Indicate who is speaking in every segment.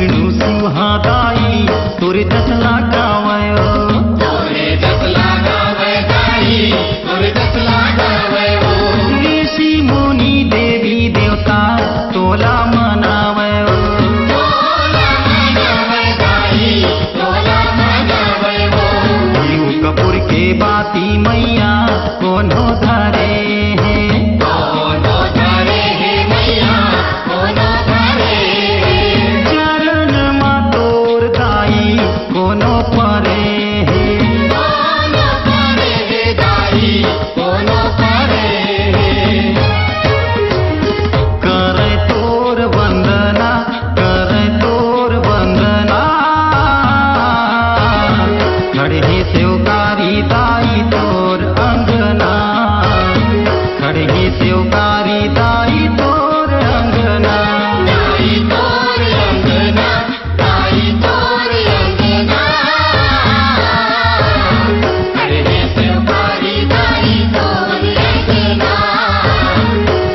Speaker 1: विष्णु सुहादाई तोरे जस लगावयो
Speaker 2: तोरे जस लगावै दाई तोरे जस लगावै ओ
Speaker 1: ऋषि मुनि देवी देवता तोला मनावयो
Speaker 2: तोला मनावै दाई तोला मनावै ओ
Speaker 1: घिउ कपूर के बाती मैया कोनो धरे है
Speaker 2: कोनो धरे हे मैया कोनो धरे
Speaker 1: चरण मा तोर दाई कोनो परे है
Speaker 2: कोनो परे हे दाई कोनो परे
Speaker 1: करे तोर वंदना करे तोर वंदना खड़े हे सेवकारी दाई तोर अंगना खड़े हे सेवकारी दाई तोर अंगना
Speaker 2: दाई तोर अंगना दाई तोर अंगना खड़े हे सेवकारी दाई तोर अंगना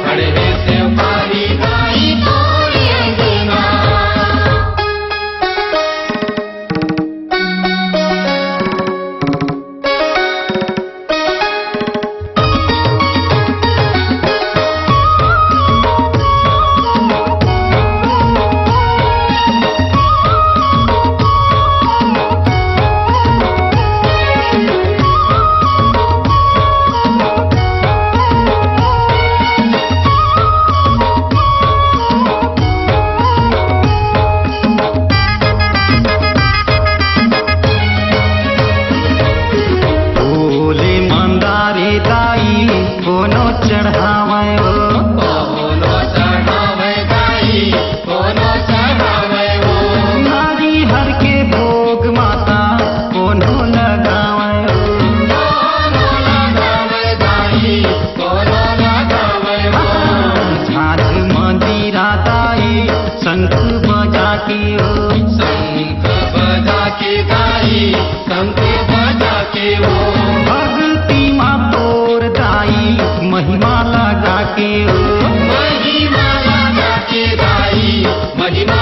Speaker 2: खड़े हे सेवकारी दाई तोर अंगना
Speaker 1: फूले मंदारे दाई कोनो चढ़ावयो
Speaker 2: कोनो चढ़ावै दाई कोनो चढ़ावै ओ
Speaker 1: नारी हर के भोग माता कोनो लगावयो
Speaker 2: कोनो लगावै दाई कोनो लगावै ओ
Speaker 1: झाझ मंदिरा दाई शंख बजा के ओ
Speaker 2: शंख बजा के दाई शंख बजा के ओ
Speaker 1: भक्ति मा तोर दाई महिमा लगा के ओ
Speaker 2: महिमा लगा के दाई महिमा